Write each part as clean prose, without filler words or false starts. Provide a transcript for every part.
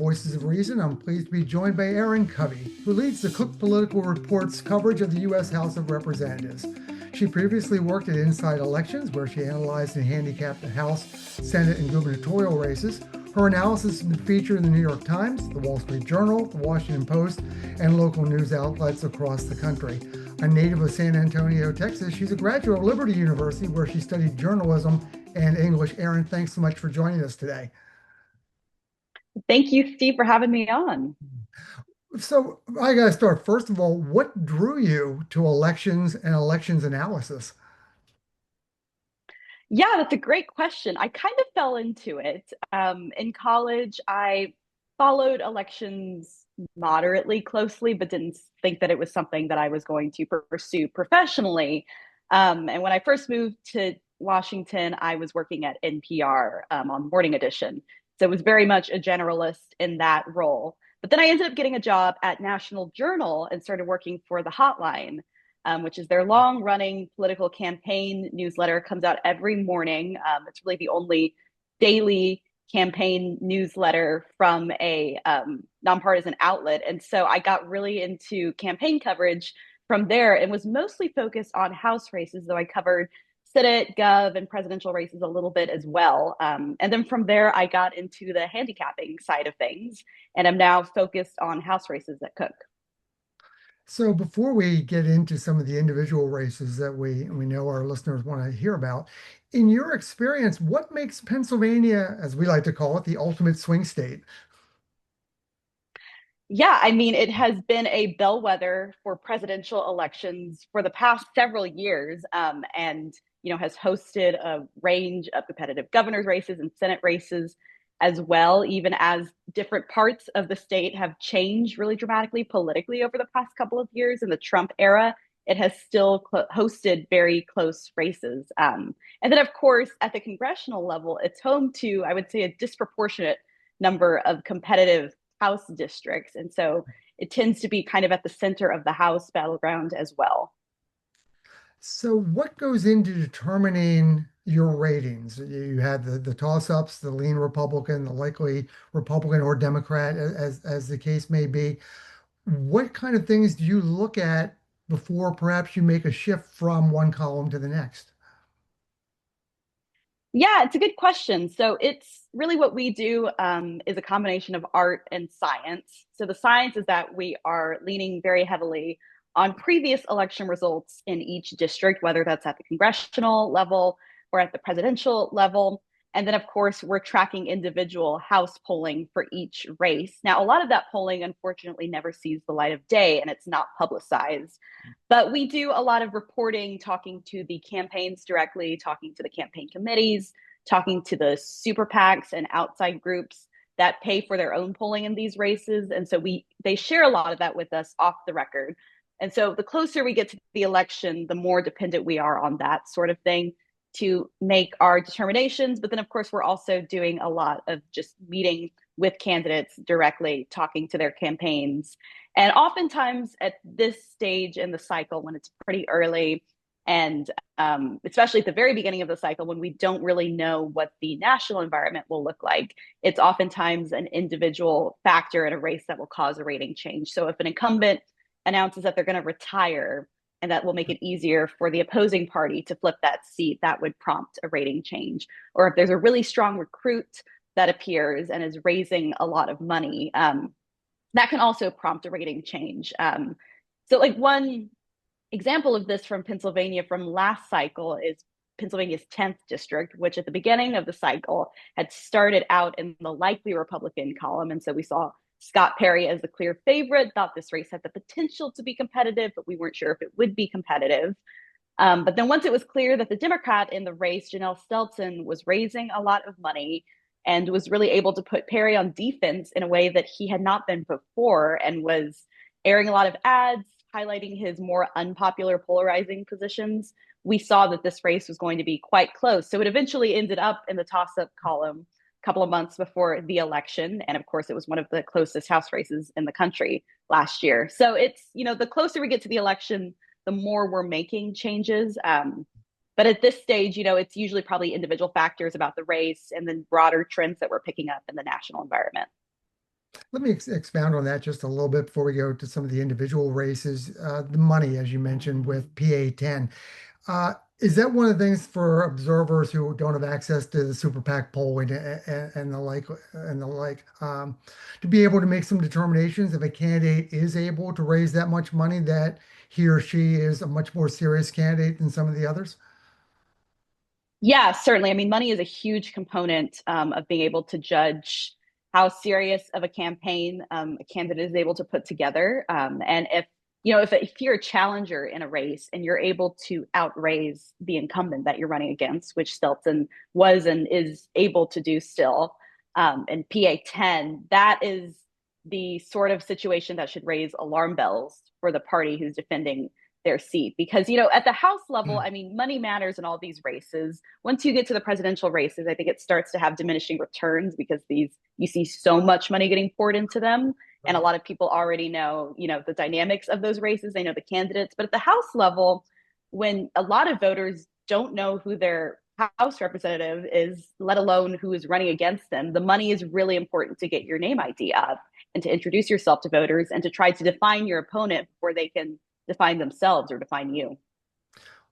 Voices of Reason. I'm pleased to be joined by Erin Covey, who leads the Cook Political Report's coverage of the U.S. House of Representatives. She previously worked at Inside Elections, where she analyzed and handicapped the House, Senate, and gubernatorial races. Her analysis has been featured in the New York Times, the Wall Street Journal, the Washington Post, and local news outlets across the country. A native of San Antonio, Texas, she's a graduate of Liberty University, where she studied journalism and English. Erin, thanks so much for joining us today. Thank you, Steve, for having me on. So I got to start. First of all, what drew you to elections and elections analysis? Yeah, that's a great question. I kind of fell into it. In college, I followed elections moderately closely, but didn't think that it was something that I was going to pursue professionally. And when I first moved to Washington, I was working at NPR on Morning Edition. So it was very much a generalist in that role. But then I ended up getting a job at National Journal and started working for the Hotline, which is their long running political campaign newsletter. It comes out every morning. It's really the only daily campaign newsletter from a nonpartisan outlet. And so I got really into campaign coverage from there and was mostly focused on House races, though I covered Senate, Gov, and presidential races a little bit as well. And then from there, I got into the handicapping side of things, and I'm now focused on House races at Cook. So before we get into some of the individual races that we know our listeners want to hear about, in your experience, what makes Pennsylvania, as we like to call it, the ultimate swing state? Yeah, I mean, it has been a bellwether for presidential elections for the past several years, and has hosted a range of competitive governor's races and Senate races as well, even as different parts of the state have changed really dramatically politically over the past couple of years. In the Trump era, it has still hosted very close races. And then, of course, at the congressional level, it's home to, I would say, a disproportionate number of competitive House districts. And so it tends to be kind of at the center of the House battleground as well. So what goes into determining your ratings? You had the toss-ups, the lean Republican, the likely Republican or Democrat, as the case may be. What kind of things do you look at before perhaps you make a shift from one column to the next? Yeah, it's a good question. So it's really what we do is a combination of art and science. So the science is that we are leaning very heavily on previous election results in each district, whether that's at the congressional level or at the presidential level. And then, of course, we're tracking individual House polling for each race. Now, a lot of that polling, unfortunately, never sees the light of day and it's not publicized. But we do a lot of reporting, talking to the campaigns directly, talking to the campaign committees, talking to the super PACs and outside groups that pay for their own polling in these races. And so they share a lot of that with us off the record. And so the closer we get to the election, the more dependent we are on that sort of thing to make our determinations. But then, of course, we're also doing a lot of just meeting with candidates directly, talking to their campaigns. And oftentimes at this stage in the cycle, when it's pretty early, and especially at the very beginning of the cycle, when we don't really know what the national environment will look like, it's oftentimes an individual factor in a race that will cause a rating change. So if an incumbent announces that they're going to retire, and that will make it easier for the opposing party to flip that seat, that would prompt a rating change. Or if there's a really strong recruit that appears and is raising a lot of money, that can also prompt a rating change. So, like one example of this from Pennsylvania from last cycle is Pennsylvania's 10th district, which at the beginning of the cycle had started out in the likely Republican column. And so we saw Scott Perry as the clear favorite, thought this race had the potential to be competitive, but we weren't sure if it would be competitive. But then once it was clear that the Democrat in the race, Janelle Stelton, was raising a lot of money and was really able to put Perry on defense in a way that he had not been before and was airing a lot of ads, highlighting his more unpopular polarizing positions, we saw that this race was going to be quite close. So it eventually ended up in the toss-up column a couple of months before the election. And of course, it was one of the closest House races in the country last year. So it's, the closer we get to the election, the more we're making changes. But at this stage, it's usually probably individual factors about the race and then broader trends that we're picking up in the national environment. Let me expound on that just a little bit before we go to some of the individual races. The money, as you mentioned, with PA10. Is that one of the things for observers who don't have access to the super PAC polling and the like, to be able to make some determinations if a candidate is able to raise that much money that he or she is a much more serious candidate than some of the others? Yeah, certainly. I mean, money is a huge component of being able to judge how serious of a campaign a candidate is able to put together. And if if you're a challenger in a race and you're able to outraise the incumbent that you're running against, which Stelton was and is able to do still, in PA10, that is the sort of situation that should raise alarm bells for the party who's defending their seat. Because, at the House level, Hmm. I mean, money matters in all these races. Once you get to the presidential races, I think it starts to have diminishing returns because you see so much money getting poured into them. And a Right. lot of people already know, the dynamics of those races. They know the candidates. But at the House level, when a lot of voters don't know who their House representative is, let alone who is running against them, the money is really important to get your name ID up and to introduce yourself to voters and to try to define your opponent before they can define themselves or define you.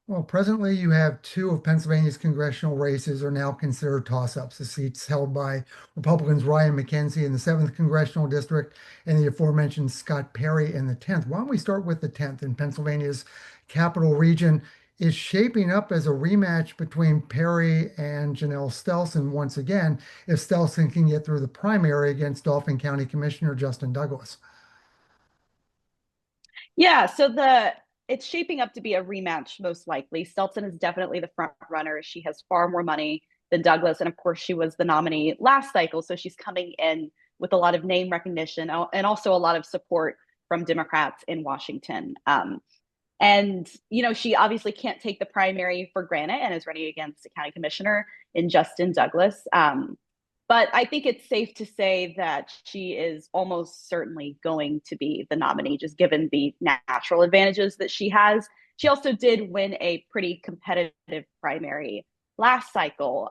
Well, presently you have two of Pennsylvania's congressional races are now considered toss-ups. The seats held by Republicans Ryan McKenzie in the 7th congressional district and the aforementioned Scott Perry in the 10th. Why don't we start with the 10th in Pennsylvania's capital region is shaping up as a rematch between Perry and Janelle Stelson once again, if Stelson can get through the primary against Dauphin County Commissioner Justin Douglas. Yeah, so it's shaping up to be a rematch most likely. Stelton is definitely the front runner. She has far more money than Douglas, and of course, she was the nominee last cycle, so she's coming in with a lot of name recognition and also a lot of support from Democrats in Washington. And she obviously can't take the primary for granted and is running against the county commissioner in Justin Douglas. But I think it's safe to say that she is almost certainly going to be the nominee, just given the natural advantages that she has. She also did win a pretty competitive primary last cycle,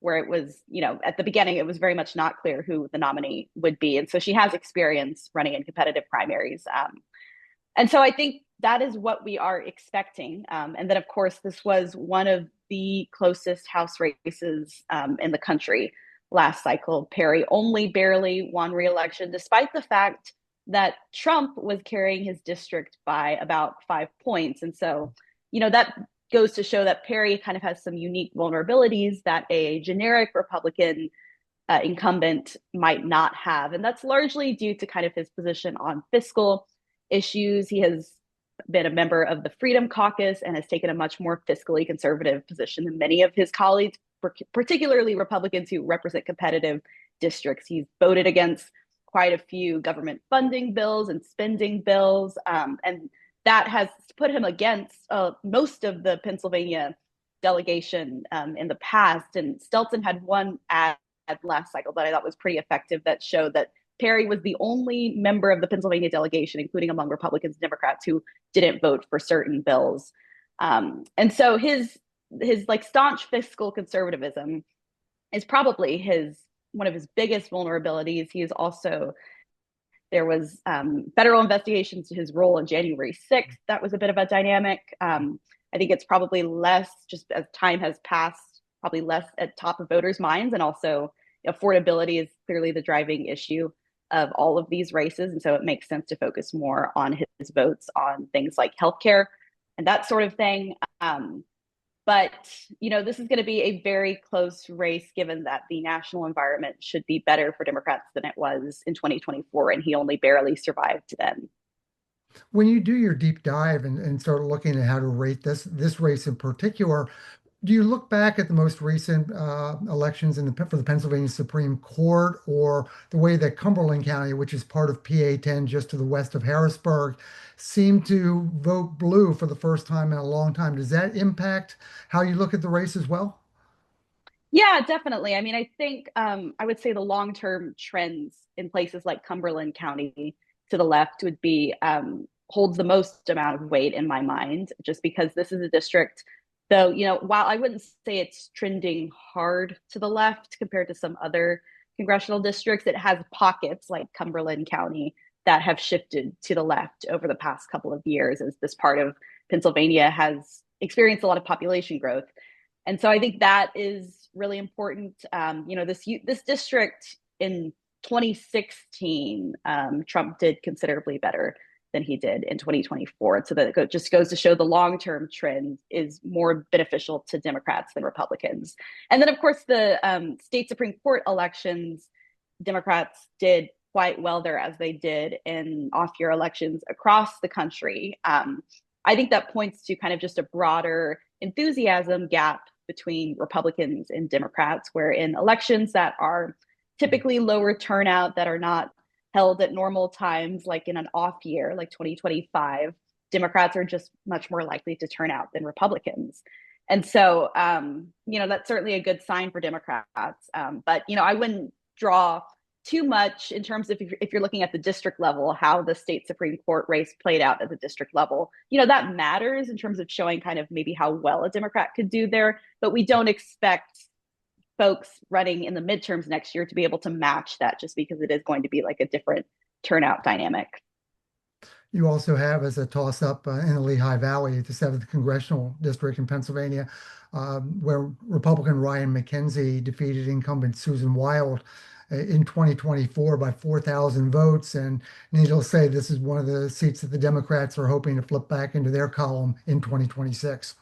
where it was, at the beginning, it was very much not clear who the nominee would be. And so she has experience running in competitive primaries. And so I think that is what we are expecting. And then, of course, this was one of the closest House races in the country last cycle. Perry only barely won re-election, despite the fact that Trump was carrying his district by about 5 points. And so, that goes to show that Perry kind of has some unique vulnerabilities that a generic Republican incumbent might not have. And that's largely due to kind of his position on fiscal issues. He has been a member of the Freedom Caucus and has taken a much more fiscally conservative position than many of his colleagues, particularly Republicans who represent competitive districts. He's voted against quite a few government funding bills and spending bills, and that has put him against most of the Pennsylvania delegation in the past. And Stelton had one ad last cycle that I thought was pretty effective that showed that Perry was the only member of the Pennsylvania delegation, including among Republicans and Democrats, who didn't vote for certain bills. And so his like staunch fiscal conservatism is probably his one of his biggest vulnerabilities. He is also there was federal investigations to his role on January 6th. That was a bit of a dynamic. I think it's probably less, just as time has passed, probably less at top of voters' minds. And also, affordability is clearly the driving issue of all of these races. And so it makes sense to focus more on his votes on things like healthcare and that sort of thing. But, this is going to be a very close race given that the national environment should be better for Democrats than it was in 2024. And he only barely survived then. When you do your deep dive and start looking at how to rate this race in particular, do you look back at the most recent elections for the Pennsylvania Supreme Court, or the way that Cumberland County, which is part of PA10 just to the west of Harrisburg, seemed to vote blue for the first time in a long time? Does that impact how you look at the race as well? Yeah, definitely. I mean, I think I would say the long term trends in places like Cumberland County to the left would be holds the most amount of weight in my mind, just because this is a district. Though, while I wouldn't say it's trending hard to the left compared to some other congressional districts. It has pockets like Cumberland County that have shifted to the left over the past couple of years as this part of Pennsylvania has experienced a lot of population growth. And so I think that is really important. This district in 2016, Trump did considerably better than he did in 2024. So that just goes to show the long-term trend is more beneficial to Democrats than Republicans. And then, of course, the state Supreme Court elections, Democrats did quite well there as they did in off-year elections across the country. I think that points to kind of just a broader enthusiasm gap between Republicans and Democrats, where in elections that are typically lower turnout, that are not held at normal times, like in an off year, like 2025, Democrats are just much more likely to turn out than Republicans. And so, that's certainly a good sign for Democrats. But, I wouldn't draw too much in terms of if you're looking at the district level, how the state Supreme Court race played out at the district level. That matters in terms of showing kind of maybe how well a Democrat could do there, but we don't expect folks running in the midterms next year to be able to match that just because it is going to be like a different turnout dynamic. You also have as a toss-up in the Lehigh Valley, the 7th Congressional District in Pennsylvania, where Republican Ryan McKenzie defeated incumbent Susan Wild in 2024 by 4,000 votes. And needless to say, this is one of the seats that the Democrats are hoping to flip back into their column in 2026.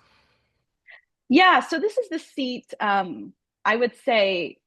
Yeah, so this is the seat. I would say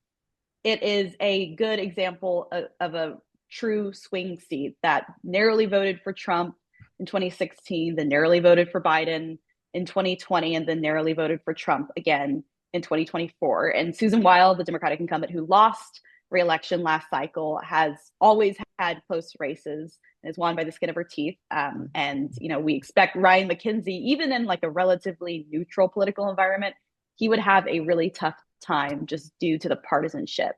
it is a good example of a true swing seat that narrowly voted for Trump in 2016, then narrowly voted for Biden in 2020, and then narrowly voted for Trump again in 2024. And Susan Wild, the Democratic incumbent who lost re-election last cycle, has always had close races and has won by the skin of her teeth. We expect Ryan McKenzie, even in like a relatively neutral political environment, he would have a really tough time just due to the partisanship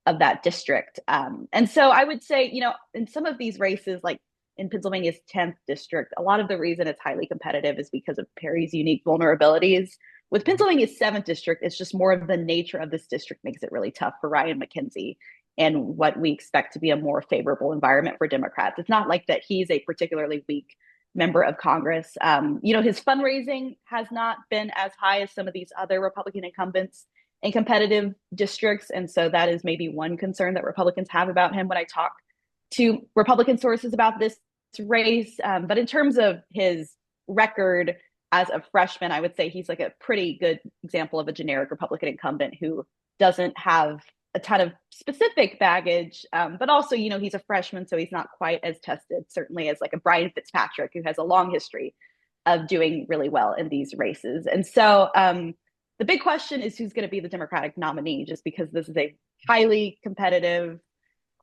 of that district. And so I would say, in some of these races, like in Pennsylvania's 10th district, a lot of the reason it's highly competitive is because of Perry's unique vulnerabilities. With Pennsylvania's 7th district, it's just more of the nature of this district makes it really tough for Ryan McKenzie and what we expect to be a more favorable environment for Democrats. It's not like that he's a particularly weak member of Congress. His fundraising has not been as high as some of these other Republican incumbents in competitive districts. And so that is maybe one concern that Republicans have about him when I talk to Republican sources about this race. But in terms of his record as a freshman, I would say he's like a pretty good example of a generic Republican incumbent who doesn't have a ton of specific baggage, but also, he's a freshman, so he's not quite as tested, certainly, as like a Brian Fitzpatrick, who has a long history of doing really well in these races. And so the big question is who's going to be the Democratic nominee, just because this is a highly competitive,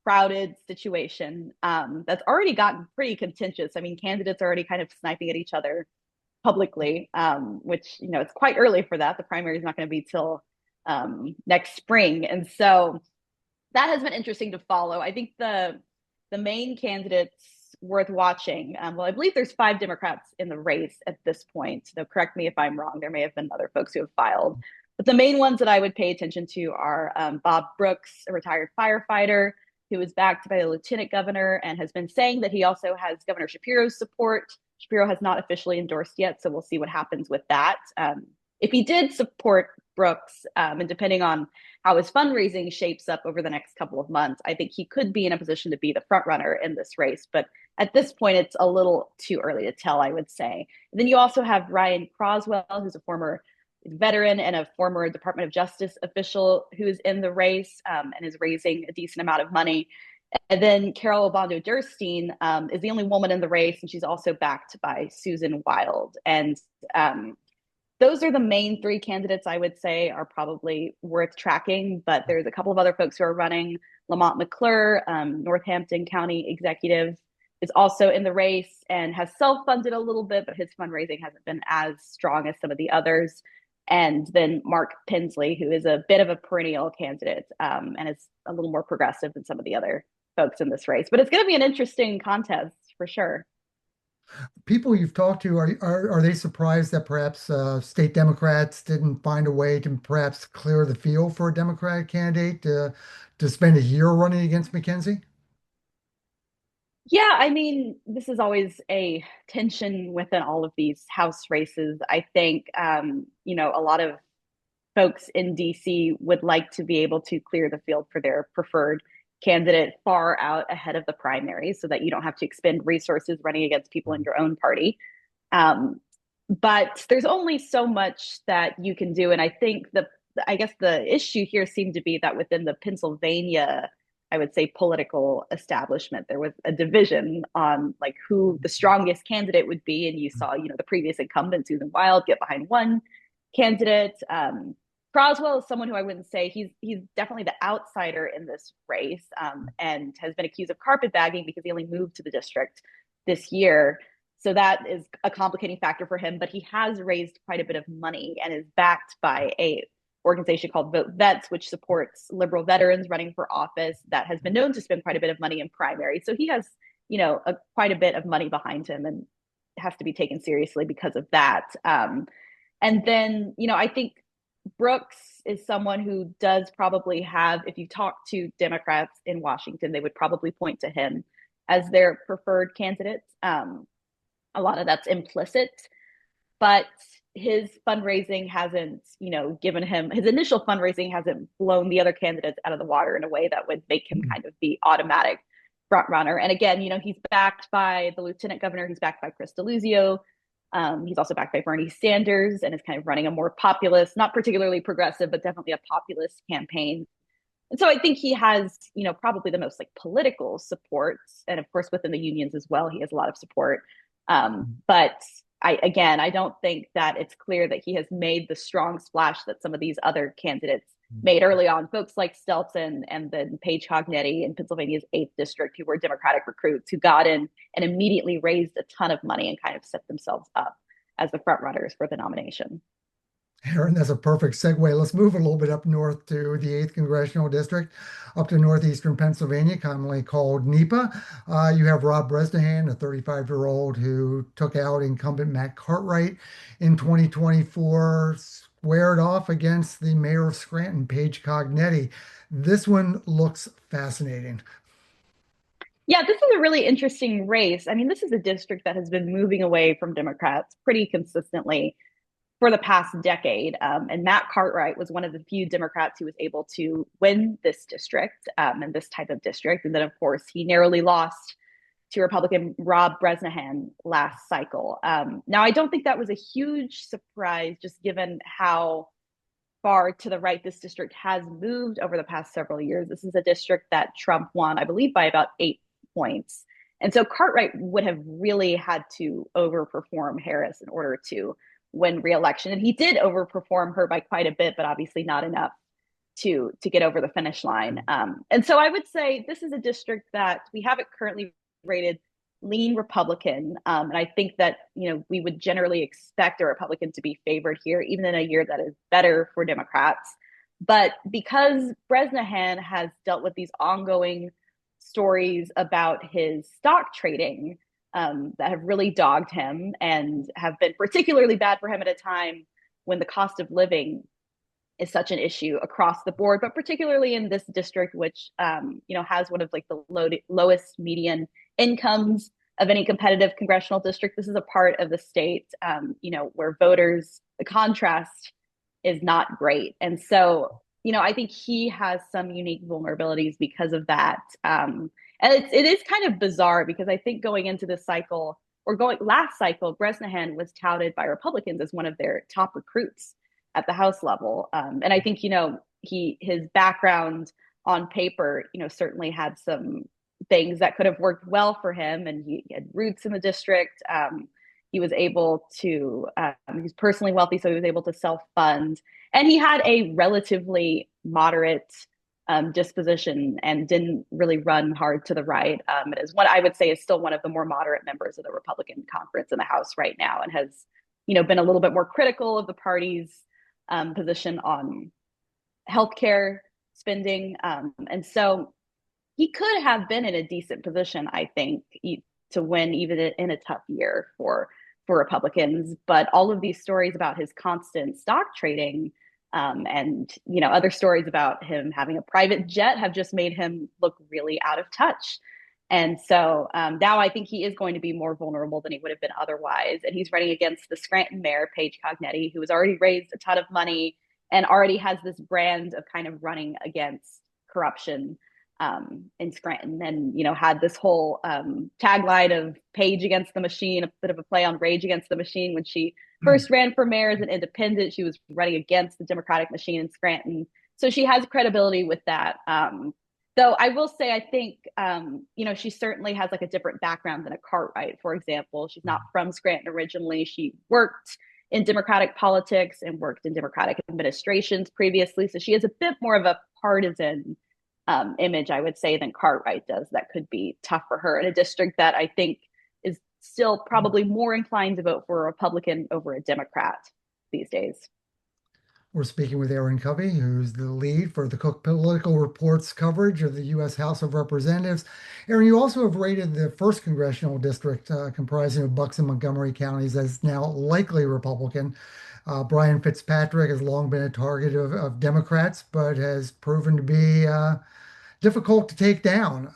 crowded situation that's already gotten pretty contentious. I mean, candidates are already kind of sniping at each other publicly, which, it's quite early for that. The primary is not going to be till next spring. And so that has been interesting to follow. I think the main candidates worth watching, I believe there's 5 Democrats in the race at this point. So correct me if I'm wrong. There may have been other folks who have filed. But the main ones that I would pay attention to are Bob Brooks, a retired firefighter who is backed by the lieutenant governor and has been saying that he also has Governor Shapiro's support. Shapiro has not officially endorsed yet, so we'll see what happens with that. If he did support Brooks, and depending on how his fundraising shapes up over the next couple of months, I think he could be in a position to be the front runner in this race. But at this point, it's a little too early to tell, I would say. And then you also have Ryan Croswell, who's a former veteran and a former Department of Justice official who is in the race and is raising a decent amount of money. And then Carol Obando Durstein is the only woman in the race, and she's also backed by Susan Wild. And those are the main 3 candidates I would say are probably worth tracking, but there's a couple of other folks who are running. Lamont McClure, Northampton County executive, is also in the race and has self-funded a little bit, but his fundraising hasn't been as strong as some of the others. And then Mark Pensley, who is a bit of a perennial candidate and is a little more progressive than some of the other folks in this race. But it's going to be an interesting contest for sure. People you've talked to, are they surprised that perhaps state Democrats didn't find a way to perhaps clear the field for a Democratic candidate to spend a year running against McKenzie? Yeah, I mean, this is always a tension within all of these House races. I think, a lot of folks in DC would like to be able to clear the field for their preferred candidate far out ahead of the primary so that you don't have to expend resources running against people in your own party. Um, but there's only so much that you can do. And I guess the issue here seemed to be that within the Pennsylvania, I would say political establishment, there was a division on like who the strongest candidate would be. And you saw, the previous incumbent, Susan Wild, get behind one candidate. Croswell is someone who I wouldn't say he's definitely the outsider in this race, and has been accused of carpetbagging because he only moved to the district this year. So that is a complicating factor for him, but he has raised quite a bit of money and is backed by a organization called Vote Vets, which supports liberal veterans running for office that has been known to spend quite a bit of money in primary. So he has, quite a bit of money behind him and has to be taken seriously because of that. And then, I think Brooks is someone who does probably have, if you talk to Democrats in Washington, they would probably point to him as their preferred candidate. A lot of that's implicit, but his fundraising hasn't, given him his initial fundraising hasn't blown the other candidates out of the water in a way that would make him kind of the automatic front runner. And again, he's backed by the lieutenant governor, he's backed by Chris Deluzio. He's also backed by Bernie Sanders and is kind of running a more populist, not particularly progressive, but definitely a populist campaign. And so I think he has, probably the most like political support, and of course within the unions as well, he has a lot of support. But I don't think that it's clear that he has made the strong splash that some of these other candidates made early on. Folks like Stelton and then Paige Cognetti in Pennsylvania's 8th district, who were Democratic recruits who got in and immediately raised a ton of money and kind of set themselves up as the front runners for the nomination. Aaron, that's a perfect segue. Let's move a little bit up north to the 8th Congressional District, up to northeastern Pennsylvania, commonly called NEPA. You have Rob Bresnahan, a 35-year-old who took out incumbent Matt Cartwright in 2024, squared off against the mayor of Scranton, Paige Cognetti. This one looks fascinating. Yeah, this is a really interesting race. I mean, this is a district that has been moving away from Democrats pretty consistently for the past decade. And Matt Cartwright was one of the few Democrats who was able to win this district, and this type of district. And then, of course, he narrowly lost to Republican Rob Bresnahan last cycle. Now, I don't think that was a huge surprise, just given how far to the right this district has moved over the past several years. This is a district that Trump won, I believe, by about 8 points. And so Cartwright would have really had to overperform Harris in order to win re-election. And he did overperform her by quite a bit, but obviously not enough to get over the finish line. And so I would say this is a district that we have it currently rated lean Republican. And I think that, we would generally expect a Republican to be favored here, even in a year that is better for Democrats. But because Bresnahan has dealt with these ongoing stories about his stock trading, that have really dogged him and have been particularly bad for him at a time when the cost of living is such an issue across the board, but particularly in this district, which has one of like the lowest median incomes of any competitive congressional district. This is a part of the state, where the contrast is not great, and so I think he has some unique vulnerabilities because of that. And it is kind of bizarre because I think going into this cycle or going last cycle, Bresnahan was touted by Republicans as one of their top recruits at the House level. And I think, his background on paper, certainly had some things that could have worked well for him. And he had roots in the district. He was able to, he's personally wealthy, so he was able to self fund. And he had a relatively moderate disposition and didn't really run hard to the right. It is what I would say is still one of the more moderate members of the Republican conference in the House right now, and has, been a little bit more critical of the party's position on healthcare spending. And so he could have been in a decent position, I think, to win even in a tough year for Republicans. But all of these stories about his constant stock trading and other stories about him having a private jet have just made him look really out of touch. And so now I think he is going to be more vulnerable than he would have been otherwise. And he's running against the Scranton mayor, Paige Cognetti, who has already raised a ton of money and already has this brand of kind of running against corruption in Scranton, and had this whole tagline of "Page against the machine," a bit of a play on Rage Against the Machine. When she first ran for mayor as an independent, she was running against the Democratic machine in Scranton, so she has credibility with that. Though I will say, I think she certainly has like a different background than a Cartwright, for example. She's not from Scranton originally. She worked in Democratic politics and worked in Democratic administrations previously, so she has a bit more of a partisan image, I would say, than Cartwright does. That could be tough for her in a district that I think is still probably more inclined to vote for a Republican over a Democrat these days. We're speaking with Erin Covey, who's the lead for the Cook Political Reports coverage of the U.S. House of Representatives. Erin, you also have rated the first congressional district comprising of Bucks and Montgomery counties as now likely Republican. Brian Fitzpatrick has long been a target of Democrats, but has proven to be difficult to take down.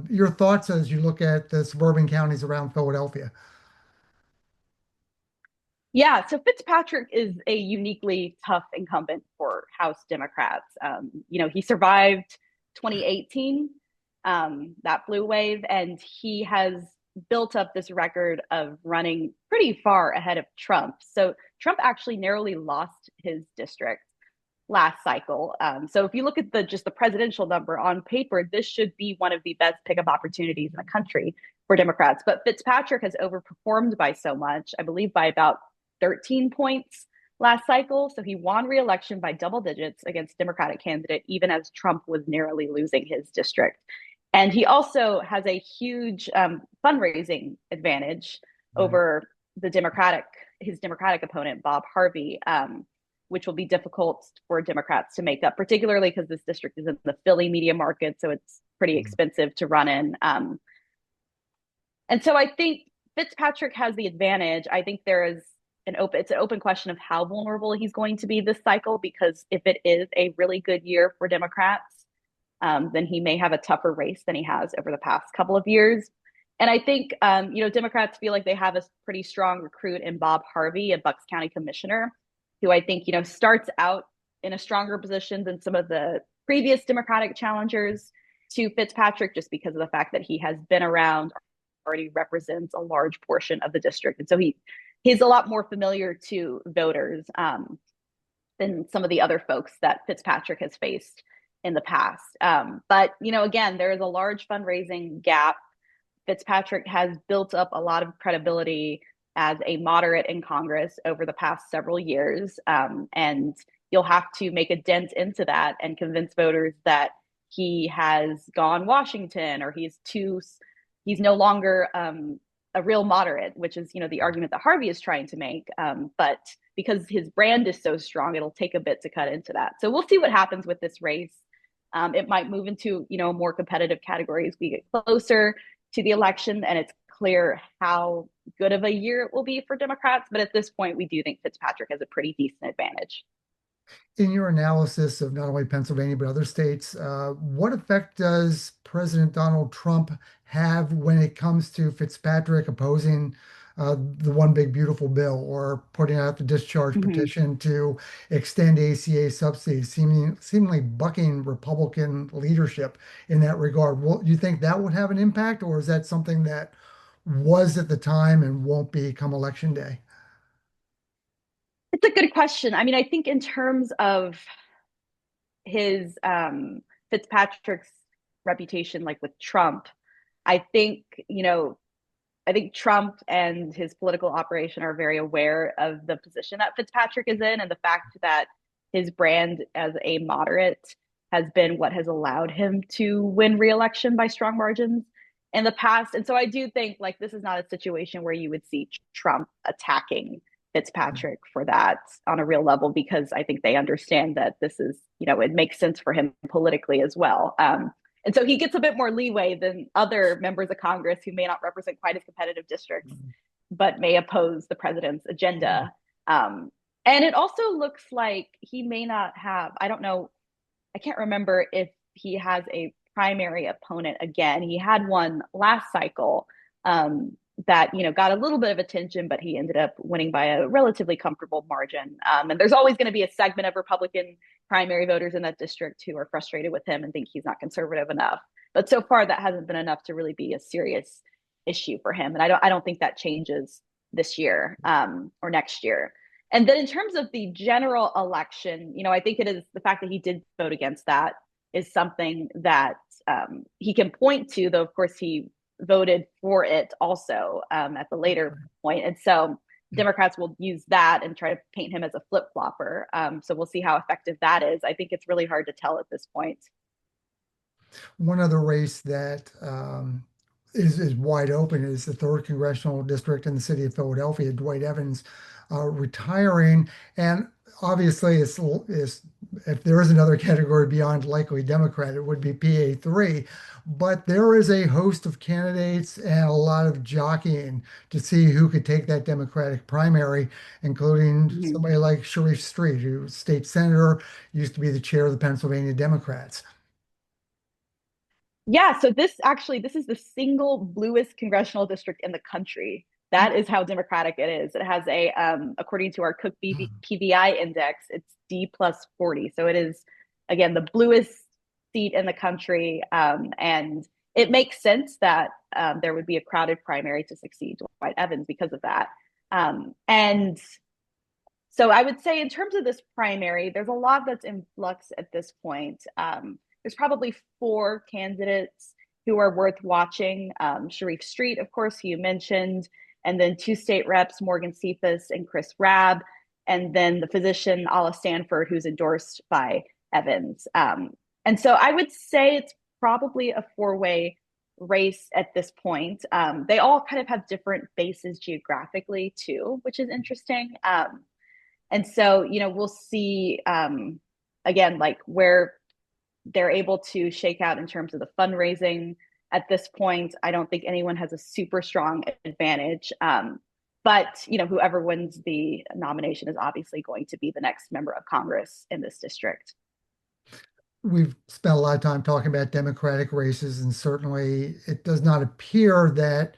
Your thoughts as you look at the suburban counties around Philadelphia? Yeah, so Fitzpatrick is a uniquely tough incumbent for House Democrats. He survived 2018, that blue wave, and he has built up this record of running pretty far ahead of Trump. So Trump actually narrowly lost his district last cycle. So if you look at just the presidential number on paper, this should be one of the best pickup opportunities in the country for Democrats. But Fitzpatrick has overperformed by so much, I believe by about 13 points last cycle. So he won re-election by double digits against Democratic candidate, even as Trump was narrowly losing his district. And he also has a huge fundraising advantage over his Democratic opponent, Bob Harvey, which will be difficult for Democrats to make up, particularly because this district is in the Philly media market, so it's pretty expensive to run in. And so I think Fitzpatrick has the advantage. I think it's an open question of how vulnerable he's going to be this cycle, because if it is a really good year for Democrats, then he may have a tougher race than he has over the past couple of years. And I think, Democrats feel like they have a pretty strong recruit in Bob Harvey, a Bucks County commissioner, who I think, starts out in a stronger position than some of the previous Democratic challengers to Fitzpatrick, just because of the fact that he has been around, already represents a large portion of the district. And so he's a lot more familiar to voters than some of the other folks that Fitzpatrick has faced in the past. But, again, there is a large fundraising gap. Fitzpatrick has built up a lot of credibility as a moderate in Congress over the past several years. And you'll have to make a dent into that and convince voters that he has gone Washington, or he's no longer a real moderate, which is, the argument that Harvey is trying to make. But because his brand is so strong, it'll take a bit to cut into that. So we'll see what happens with this race. It might move into, a more competitive category as we get closer to the election, and it's clear how good of a year it will be for Democrats. But at this point, we do think Fitzpatrick has a pretty decent advantage. In your analysis of not only Pennsylvania but other states, what effect does President Donald Trump have when it comes to Fitzpatrick opposing the One Big Beautiful Bill, or putting out the discharge petition to extend ACA subsidies, seemingly bucking Republican leadership in that regard? Do you think that would have an impact, or is that something that was at the time and won't be come election day? It's a good question. I mean, I think in terms of his Fitzpatrick's reputation, like with Trump, I think, I think Trump and his political operation are very aware of the position that Fitzpatrick is in, and the fact that his brand as a moderate has been what has allowed him to win re-election by strong margins in the past. And so I do think like this is not a situation where you would see Trump attacking Fitzpatrick for that on a real level, because I think they understand that this is, it makes sense for him politically as well. And so he gets a bit more leeway than other members of Congress who may not represent quite as competitive districts, but may oppose the president's agenda. Um, and it also looks like he may not have, I don't know, I can't remember if he has a primary opponent again. He had one last cycle that got a little bit of attention, but he ended up winning by a relatively comfortable margin. And there's always going to be a segment of Republican primary voters in that district who are frustrated with him and think he's not conservative enough. But so far, that hasn't been enough to really be a serious issue for him. And I don't think that changes this year or next year. And then in terms of the general election, I think it is the fact that he did vote against that is something that he can point to, though, of course, he voted for it also at the later point. And so Democrats will use that and try to paint him as a flip-flopper. So we'll see how effective that is. I think it's really hard to tell at this point. One other race that is wide open is the third congressional district in the city of Philadelphia. Dwight Evans retiring, and obviously, if there is another category beyond likely Democrat, it would be PA3. But there is a host of candidates and a lot of jockeying to see who could take that Democratic primary, including Mhm. somebody like Sharif Street, who's state senator, used to be the chair of the Pennsylvania Democrats. Yeah, so this is the single bluest congressional district in the country. That is how democratic it is. It has a according to our Cook PVI index, it's D plus 40. So it is again the bluest seat in the country. And it makes sense that there would be a crowded primary to succeed Dwight Evans because of that. And so I would say in terms of this primary, there's a lot that's in flux at this point. There's probably four candidates who are worth watching. Sharif Street, of course, who you mentioned, and then two state reps, Morgan Cephas and Chris Rabb, and then the physician, Ala Stanford, who's endorsed by Evans. And so I would say it's probably a four-way race at this point. They all kind of have different bases geographically, too, which is interesting. And so, we'll see again, like where they're able to shake out in terms of the fundraising at this point. I don't think anyone has a super strong advantage. But, whoever wins the nomination is obviously going to be the next member of Congress in this district. We've spent a lot of time talking about Democratic races, and certainly it does not appear that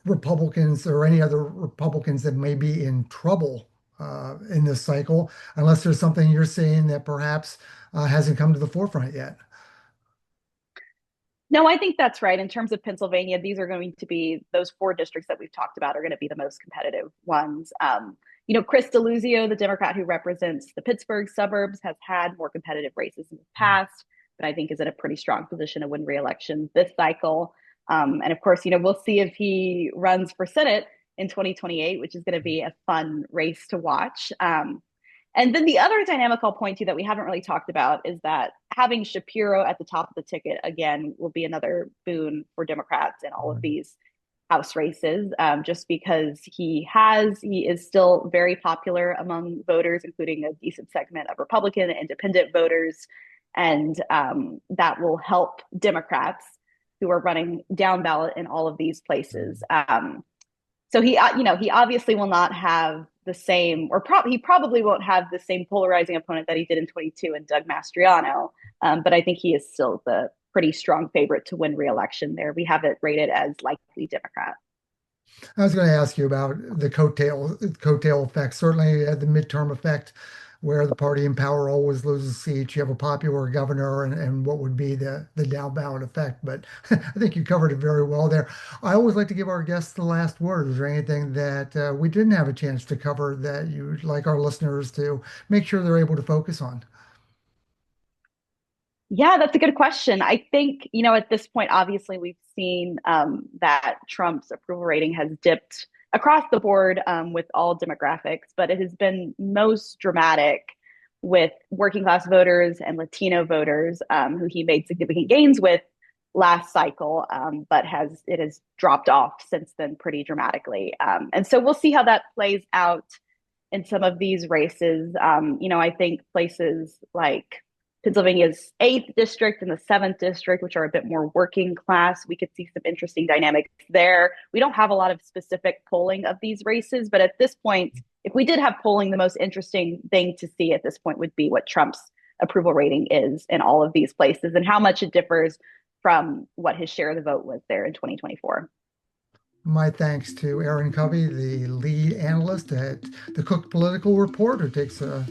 Republicans or any other Republicans that may be in trouble in this cycle, unless there's something you're seeing that perhaps hasn't come to the forefront yet. No, I think that's right. In terms of Pennsylvania, these are going to be those four districts that we've talked about are going to be the most competitive ones. Chris DeLuzio, the Democrat who represents the Pittsburgh suburbs, has had more competitive races in the past, but I think is in a pretty strong position to win re-election this cycle. And of course, we'll see if he runs for Senate in 2028, which is going to be a fun race to watch. And then the other dynamic I'll point to that we haven't really talked about is that having Shapiro at the top of the ticket again will be another boon for Democrats in all of these House races, just because he is still very popular among voters, including a decent segment of Republican and independent voters. And that will help Democrats who are running down ballot in all of these places. So he obviously will not have the same, or he probably won't have the same polarizing opponent that he did in 22 and Doug Mastriano. But I think he is still the pretty strong favorite to win re-election there. We have it rated as likely Democrat. I was going to ask you about the coattail effect. Certainly, the midterm effect, where the party in power always loses seats. You have a popular governor, and what would be the down ballot effect. But I think you covered it very well there. I always like to give our guests the last word. Is there anything that we didn't have a chance to cover that you'd like our listeners to make sure they're able to focus on? Yeah, that's a good question. I think, at this point, obviously, we've seen that Trump's approval rating has dipped across the board with all demographics, but it has been most dramatic with working class voters and Latino voters who he made significant gains with last cycle, but it has dropped off since then pretty dramatically. And so we'll see how that plays out in some of these races. I think places like Pennsylvania's 8th district and the 7th district, which are a bit more working class. We could see some interesting dynamics there. We don't have a lot of specific polling of these races, but at this point, if we did have polling, the most interesting thing to see at this point would be what Trump's approval rating is in all of these places and how much it differs from what his share of the vote was there in 2024. My thanks to Erin Covey, the lead analyst at the Cook Political Report, who takes a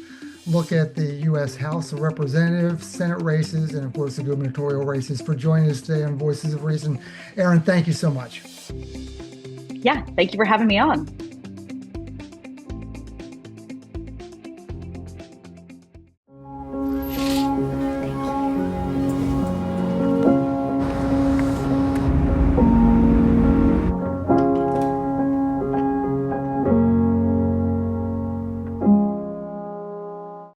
look at the U.S. House of Representatives, Senate races, and of course the gubernatorial races, for joining us today on Voices of Reason. Erin, thank you so much. Yeah, thank you for having me on.